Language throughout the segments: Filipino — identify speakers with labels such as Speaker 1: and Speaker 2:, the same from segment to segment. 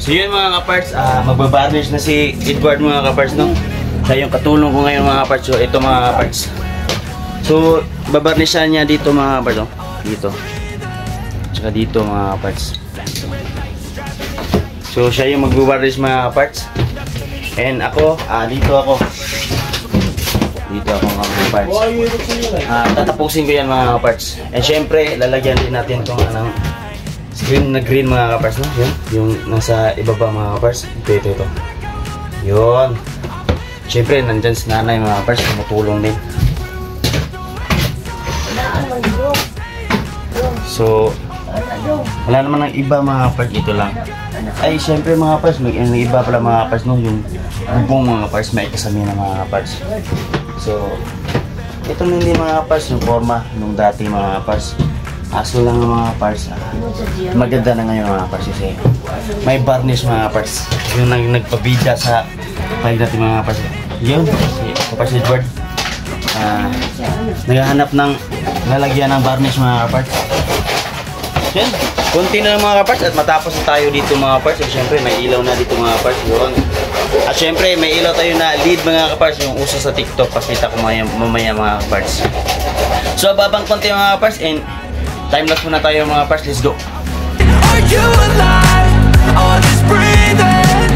Speaker 1: So yun mga kaparts, magbabarnish na si Edward mga kaparts, no? Siya yung katulong ko ngayon mga kaparts. So ito mga kaparts. So babarnishan niya dito mga kaparts, no? Dito. Tsaka dito mga kaparts. So siya yung magbabarnish mga kaparts. And ako, dito ako. Dito ako mga kaparts. Tatapusin ko yan mga kaparts. And syempre, lalagyan din natin itong screen na green mga kaparts, no? Yun, yung nasa ibaba mga kaparts. Ito. Yun. Syempre, nandyan si nanay mga kaparts. Tumutulong din. So, wala naman ng iba mga kaparts. Ito lang. Ay, syempre mga kaparts, may iba pala mga kaparts, no? Yung bubong mga kaparts, may kasami na mga kaparts. So, ito na hindi mga kaparts, yung forma nung dati mga kaparts. Aso lang ng mga kaparts. Maganda na ngayon mga kaparts kasi may varnish mga kaparts. Yung nagpabida sa file natin mga kaparts. Yun, si Kaparts Edward. Naghahanap ng lalagyan ng varnish mga kaparts. Yan, konti na lang mga kaparts at matapos na tayo dito mga kaparts. At syempre may ilaw na dito mga kaparts. Yun. At syempre may ilaw tayo na lead mga kaparts, yung uso sa TikTok. Pakita ko mamaya mga kaparts. So babang konti mga kaparts and time lapse muna tayo mga kaparts. Let's go.
Speaker 2: Are you alive or just breathing?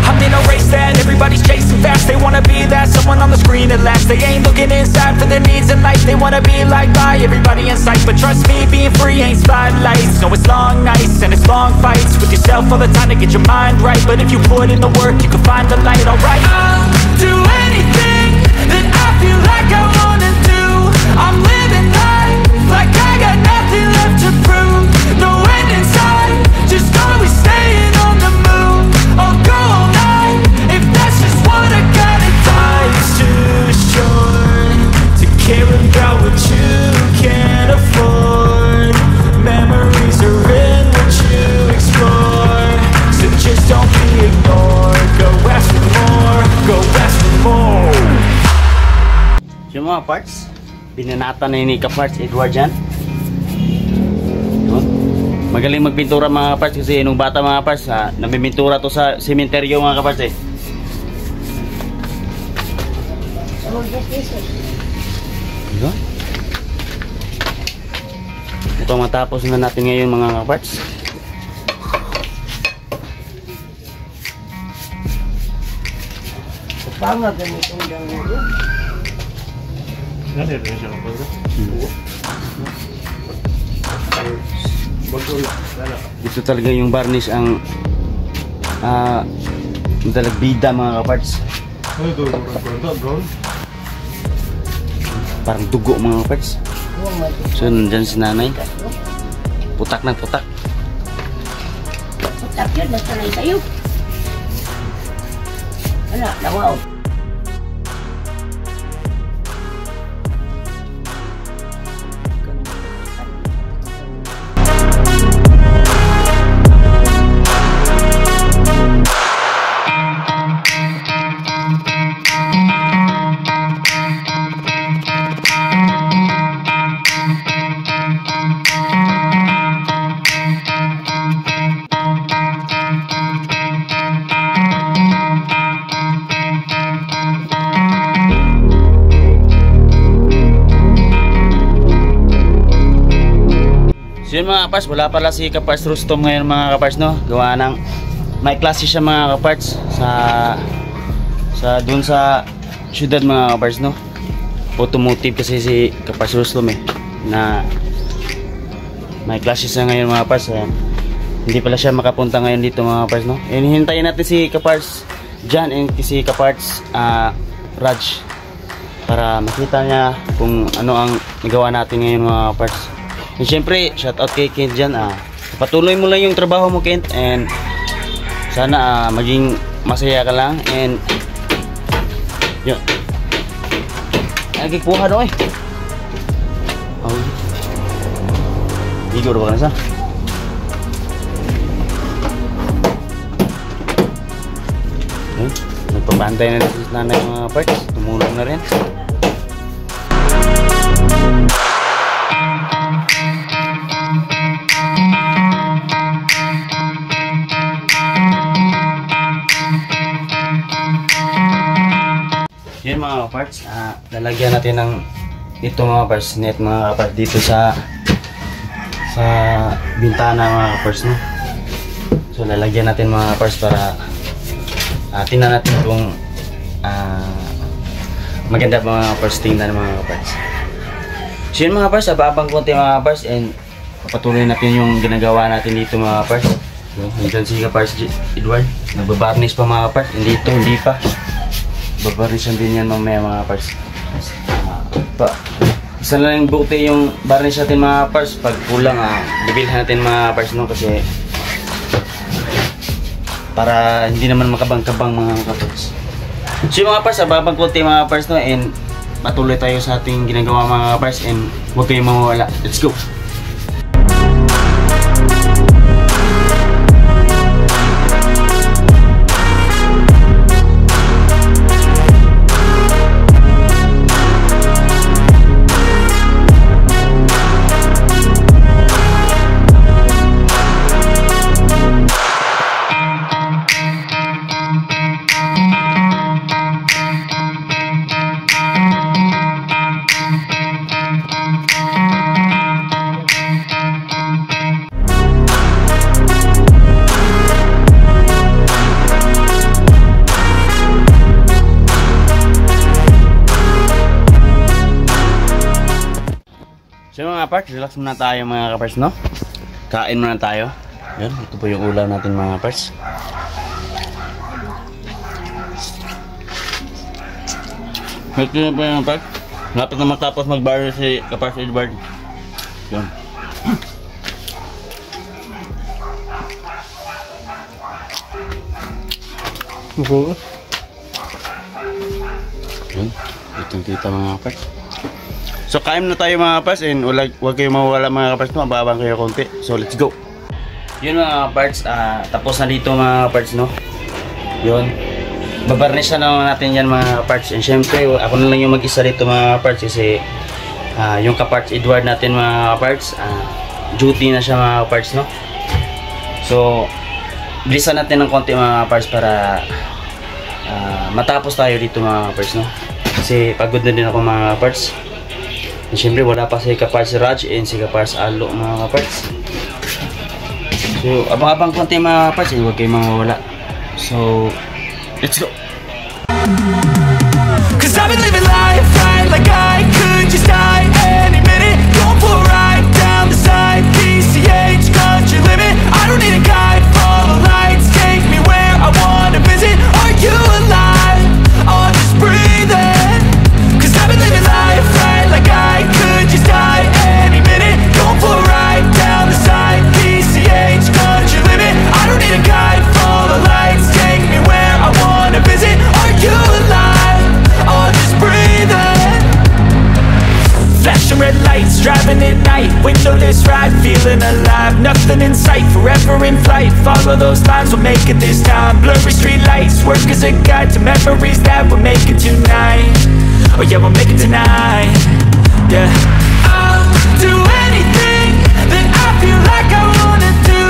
Speaker 2: I'm in a race that everybody's chasing fast. They wanna be that someone on the screen at last. They ain't looking inside for their needs in life. They wanna be liked by everybody in sight. But trust me, being free ain't spotlights. No, it's long nights and it's long fights with yourself all the time to get your mind right. But if you put in the work, you can find the light. Alright, I'll do anything that I feel like I wanna do. I'm living life like I got nothing left to prove. No end in sight, just always staying on the move. I'll go all night if that's just what I gotta do. Life's too short to care about what you can't afford. Memories are in what you explore. So just don't be ignored. Go ask for more, go ask for more.
Speaker 1: Yung mga parts, binanata na ni Kaparts Edward dyan. Yun. Magaling magpintura mga kaparts kasi nung bata mga kaparts, nabibintura to sa sementeryo mga kaparts eh. Yun. Ito matapos na natin ngayon mga kaparts.
Speaker 3: Tama ganito ang gawin.
Speaker 1: Ito talaga yung varnish ang dalagbida mga kaparts. Parang dugo mga kaparts. So nandyan si nanay. Putak ng putak.
Speaker 3: Putak yun, nasanay tayo. Wala, nawaw.
Speaker 1: So yun mga kaparts, wala pala si Kaparts Rustom ngayon mga kaparts, no? Gawa ng may klase siya mga kaparts dun sa syudad mga kaparts, no? Automotive kasi si Kaparts Rustom eh, na may klase siya ngayon mga kaparts. Hindi pala siya makapunta ngayon dito mga kaparts, no? And hintayin natin si Kaparts Jan and si Kaparts Raj para makita niya kung ano ang nagawa natin ngayon mga kaparts. And syempre, shout out kay Kent dyan. Patuloy mo lang yung trabaho mo, Kent. And sana maging masaya ka lang. And yun. Nagkikuha daw eh. Igor ba ka na sa? Nagpapantay na si nanay mga parts. Tumulong na rin. parts, lalagyan natin ng ito mga parts, net mga parts dito sa bintana mga parts, no? So lalagyan natin mga parts para tingnan natin kung maganda mga parts tingnan mga parts. So yun mga parts, abang konti mga parts, and papatuloy natin yung ginagawa natin dito mga parts. So, nandiyan si Kapars Edward, nagbabarnish pa mga parts, hindi pa. Babarnishan din yan mamaya mga parts. Isa lang yung buti yung varnish natin mga parts. Pag kulang, bibilhan natin mga parts, no? Kasi para hindi naman makabang-kabang mga parts. So yung mga parts, abang konti mga parts, no? And patuloy tayo sa ating ginagawa mga parts, and huwag kayong mawawala. Let's go! So mga parts, relax muna tayo mga parts, no? Kain muna tayo. Yan, ito po yung ulam natin mga parts. Ito na po yung parts. Lapit na matapos mag-barrel si Kapars Edward. Yan. Yan, itong kita mga parts. So kain na tayo mga parts, and huwag kayong mawala mga parts, no? Mababang kayo konti. So let's go. Yun mga parts, tapos na dito mga parts, no? Yun. Babarnish na naman natin yan mga parts. And syempre, ako na lang yung mag-isa dito mga parts, kasi yung Kapars Edward natin mga parts, duty na siya mga parts, no? So bilisan natin ng konti mga parts para matapos tayo dito mga parts, no? Kasi pagod na din ako mga parts. And syempre wala pa si Kapars Raj and si Kapars Alo mga parts. So abang-abang konti mga parts, huwag kayong mawawala. So let's go.
Speaker 2: Cause I've been living life right like I could just die any minute. Going for a ride down the side, PCH country limit. I don't need a guide, follow lights, take me where I wanna visit. Are you alive? Or just breathing? Cause I've been living life right like I could just die any minute. Going for a ride down the side, PCH country limit. I don't need a guide, follow lights, take me where I wanna visit. Are you alive? Or just breathing? Flashing red lights, driving at night, windowless ride, feeling alive. Nothing in sight, forever in flight. Follow those lines, we'll make it this time. Blurry street lights, work as a guide to memories that we'll make it tonight. Oh yeah, we'll make it tonight. Yeah, I'll do anything that I feel like I wanna do.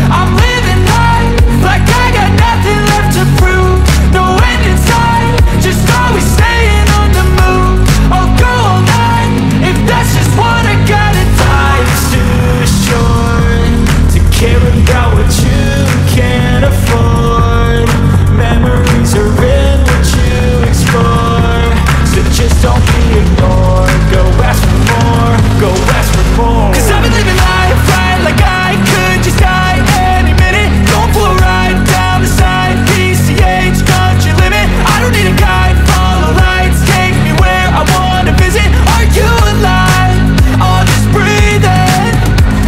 Speaker 2: I'm living life like I got nothing left to prove. No end in sight, just always staying on the move. I'll go all night if that's just what I gotta do. Life's too short to care about what you can't afford. Memories are in what you explore. So just don't be ignored. Go ask for more, go ask for more. Cause I've been living life right like I could just die any minute. Going for a ride down the side, PCH country limit. I don't need a guide, follow lights, take me where I wanna visit. Are you alive? Or just breathing?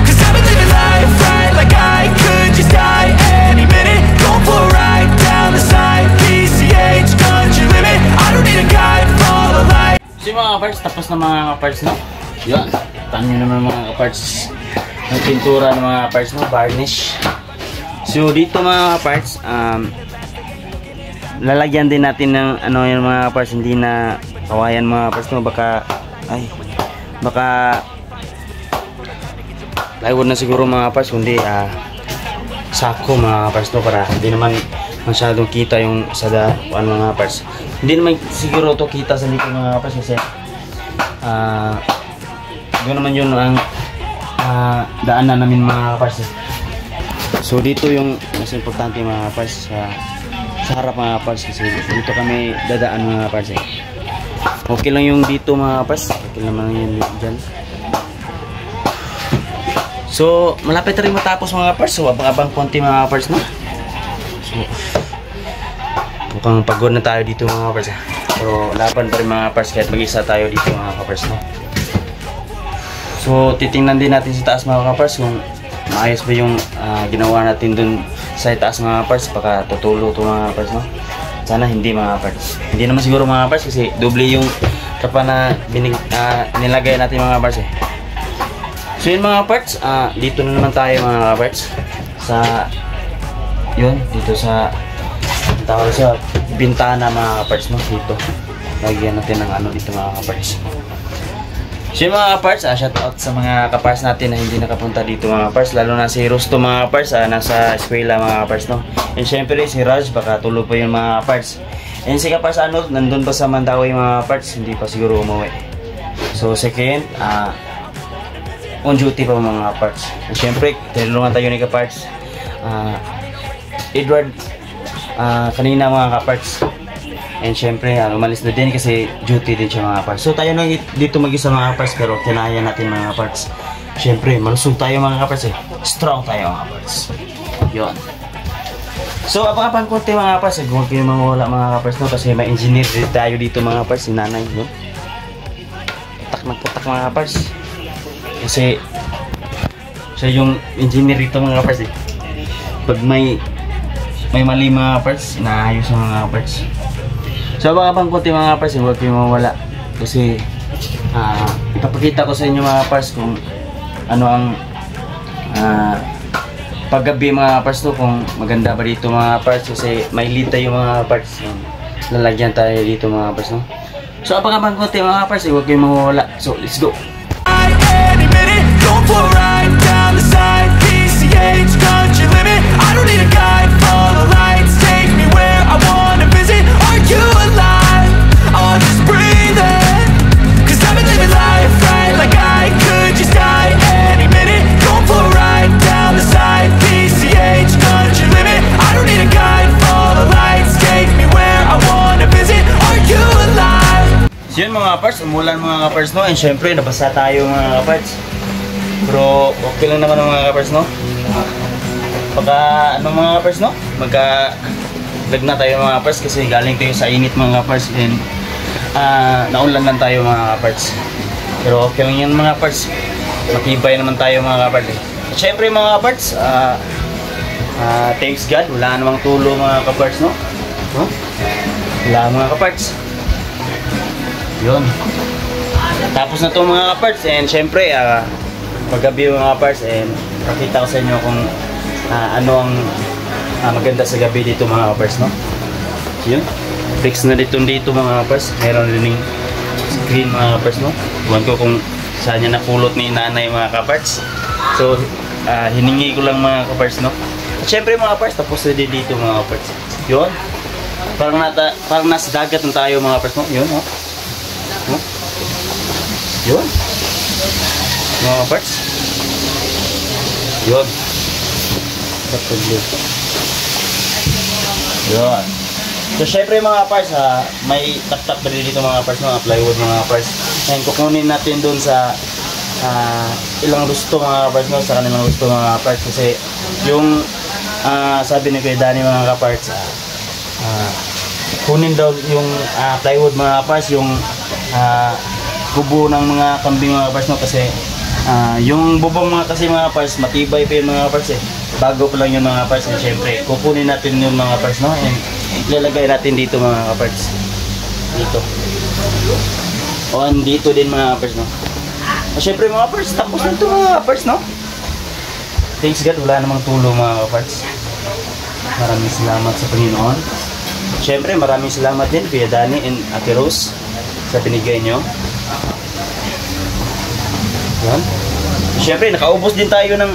Speaker 2: Cause I've been living life right like I could just die any minute. Going for a ride down the side, PCH country limit. I don't need a guide, follow lights.
Speaker 1: So mga parts, tapos na mga parts, no? Yan, tanyo naman mga parts ng pintura ng mga parts, no? Varnish. So dito mga parts, lalagyan din natin ng ano yung mga parts, hindi na kawayan mga parts, no? Baka plywood na siguro mga parts, kundi sako mga parts, no? Para hindi naman masyadong kita yung sa ano mga parts. Hindi naman siguro to kita sa likod mga parts kasi doon naman yun ang daanan namin mga parts. So dito yung mas importante mga parts sa harap mga parts kasi dito kami dadaan mga parts. Okay lang yung dito mga parts, okay naman yun dyan. So malapit na rin matapos mga parts, so abang-abang konti mga parts no. So mukhang pagod na tayo dito mga parts, pero laban pa rin mga parts kahit mag-isa tayo dito mga parts no. So titingnan din natin sa taas mga parts kung maayos ba yung ginawa natin dun sa taas mga parts, baka tutulo to mga parts no. Sana hindi mga parts, hindi naman siguro mga parts kasi doble yung kapa na nilagay natin mga parts So yun mga parts, dito na naman tayo mga parts sa yun, dito sa tawag sa bintana mga parts no, dito lagyan natin ng ano dito mga parts. So yun mga parts, shout out sa mga kapars natin na hindi nakapunta dito mga parts, lalo na si Rusto mga parts, nasa eskwela mga parts no. And syempre si Raj baka tulog pa yung mga parts. And si kapars Arnold nandun pa sa Mandawi mga parts, hindi pa siguro umuwi. So second, on duty pa mga parts. And syempre tinulungan tayo ni kaparts Edward kanina mga kaparts. And syempre umalis na din kasi duty din siya mga parts. So tayo na dito mag-isa mga parts, pero kinaya natin mga parts. Syempre malusog tayo mga parts strong tayo mga parts. Yun. So abang-abang konti mga parts, huwag kayo mawala mga parts no, kasi may engineer din tayo dito mga parts, si nanay no. Putak na putak mga parts. Kasi siya yung engineer dito mga parts Pag may mali mga parts, inaayos ng mga parts. So abang-abang konti mga parts, huwag kayo mawala. Kasi ipapakita ko sa inyo mga parts kung ano ang paggabi mga parts to, kung maganda ba dito mga parts, kasi may lita yung mga parts. Lalagyan tayo dito mga parts no. So abang-abang konti mga parts, huwag kayo mawala. So let's go.
Speaker 2: For a ride down the side, PCH country limit. I don't need a guide, follow lights, take me where I wanna visit. Are you alive? Or just breathing? Cause I've been living life right, like I could just die any minute. Going for a ride down the side, PCH country limit. I don't need a guide, follow lights, take me where I wanna visit. Are you alive?
Speaker 1: So yun mga parts, umulan mga parts no. And syempre nabasa tayo mga parts, pero okay lang naman mga kapars no. Pagka ano mga kapars no, magka-lag na tayo mga kapars kasi galing tayo sa init mga kapars. And naulan lang tayo mga kapars, pero okay lang yan mga kapars, matibay naman tayo mga kapars Siyempre mga kapars, thanks God, wala namang tulo mga kapars no. Wala mga kapars. Yun, tapos na to mga kapars. And siyempre paggabi mga parts, and pakita ko sa inyo kung ano ang maganda sa gabi dito mga parts no. Yun, fix na dito mga parts, meron din yung screen mga parts no. Huwag ko kung saan niya napulot ni nanay mga kaparts. So hiningi ko lang mga kaparts no. At syempre mga parts, tapos na din dito mga parts. Yun, parang nasa dagat na tayo mga parts no. Yun no. Yun mga parts. Yun. Yun. So syempre mga parts, may tak-tak na dito mga parts, mga plywood mga parts. And kukunin natin dun sa ilang gusto mga parts, sa kanilang gusto mga parts. Kasi yung sabi ni Kuya Danny mga kaparts, kunin daw yung plywood mga parts, yung kubo ng mga kambing mga parts no. Kasi yung bubong mga kasi mga parts, matibay pa yung mga parts bago pa lang yung mga parts. And syempre kukunin natin yung mga parts no, and ilalagay natin dito mga parts, dito o dito din mga parts no. Syempre mga parts, tapos na ito mga parts no. Thanks God, wala namang tulo mga parts. Maraming salamat sa Panginoon. Syempre maraming salamat din Kuya Danny and Ate Rose sa binigay nyo. Yan. Siyempre, nakaubos din tayo ng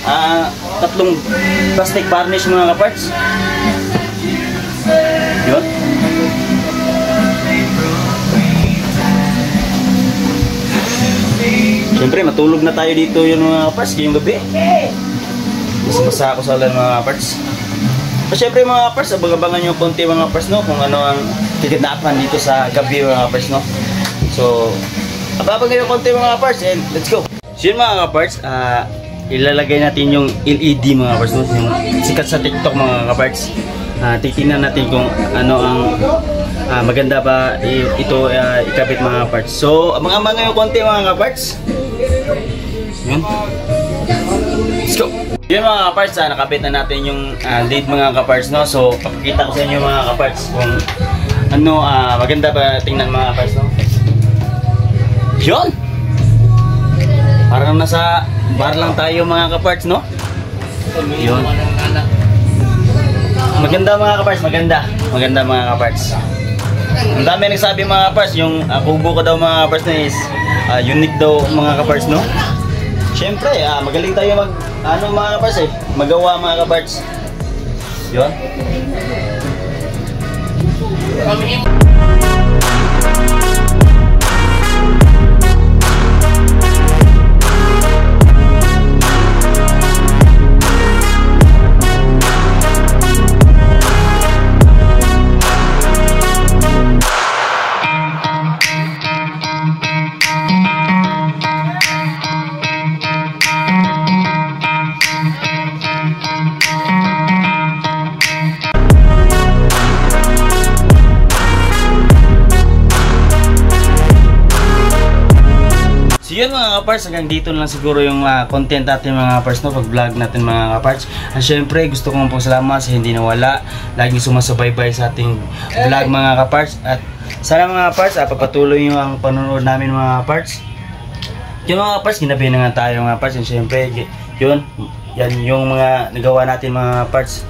Speaker 1: 3 plastic varnish mga kaparts. Siyempre, matulog na tayo dito yung mga parts, ngayong gabi. Basa ako sa ulan mga parts. So, siyempre mga parts, abang-abangan nyo konti mga parts, no? Kung ano ang kaganapan dito sa gabi mga parts, no? So, abang nyo konti mga parts and let's go! So yun mga parts, ilalagay natin yung LED mga parts, no? Yung sikat sa TikTok mga parts. Titingnan natin kung ano ang maganda ba ito ikabit mga parts. So, abang-abangan nyo konti mga parts. Yun. Let's go! Yun mga kaparts, nakabit na natin yung lead mga kaparts, no? So, papakita ko sa inyo mga kaparts kung ano, maganda ba tingnan mga kaparts, no? Yun! Parang nasa bar lang tayo mga kaparts, no? Yun. Maganda mga kaparts, maganda. Maganda mga kaparts. Ang dami nagsabi mga kaparts, yung kubo ko daw mga kaparts na is unique daw mga kaparts, no? Siyempre, magaling tayo mga kaparts magawa mga kaparts. Yun. Yun mga kaparts, hanggang dito lang siguro yung content natin mga kaparts, no? Pag-vlog natin mga kaparts. At syempre, gusto kong pasalamat sa hindi nawala, laging sumasabay-bay sa ating vlog mga kaparts. At sana mga kaparts, papatuloy nyo ang panonood namin mga kaparts. Yun mga kaparts, ginabi na nga tayo mga kaparts. And syempre, yun, yan yung mga nagawa natin mga kaparts.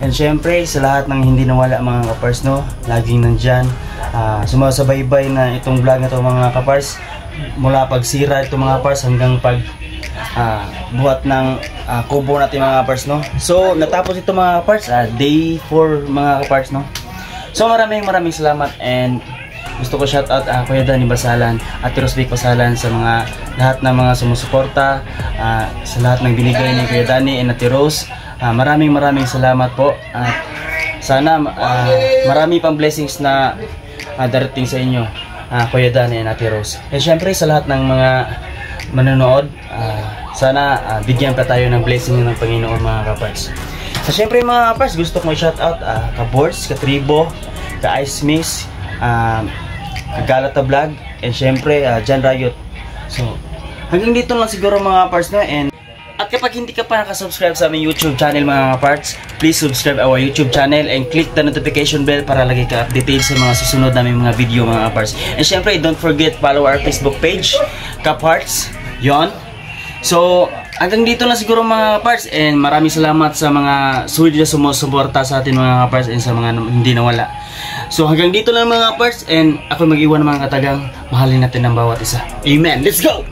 Speaker 1: And syempre, sa lahat ng hindi nawala mga kaparts, no? Laging nandyan, sumasabay-bay na itong vlog na ito mga kaparts. Mula pagsira ito mga kaparts hanggang pag buhat ng kubo natin mga kaparts, no? So natapos ito mga kaparts, day 4 mga kaparts, no? So maraming salamat and gusto ko shout out Kuya Danny Basalan at Rosvic Basalan sa mga lahat ng mga sumusuporta, sa lahat ng binigay ni Kuya Danny and Ate Rose. Maraming salamat po at sana marami pang blessings na darating sa inyo, Kuya Danny and Ate Rose. And syempre sa lahat ng mga manonood, sana bigyan pa tayo ng blessing ng Panginoon mga kaparts. So syempre mga kaparts, gusto kong i-shout out ka-Boards, ka-Tribo, ka-Ice Mix, ka-Galata Vlog, and syempre Jan Riot. So hanggang dito lang siguro mga kaparts, no? And at kapag hindi ka pa nakasubscribe sa aming YouTube channel mga kaparts, please subscribe our YouTube channel and click the notification bell para lagi ka updated sa mga susunod naming mga video mga kaparts. And syempre, don't forget follow our Facebook page, Kaparts. Yon. So, hanggang dito lang siguro mga kaparts and maraming salamat sa mga solid na sumusuporta sa atin mga kaparts and sa mga hindi nawala. So, hanggang dito lang mga kaparts and ako mag-iwan ng mga katagang mahalin natin ang bawat isa. Amen. Let's go!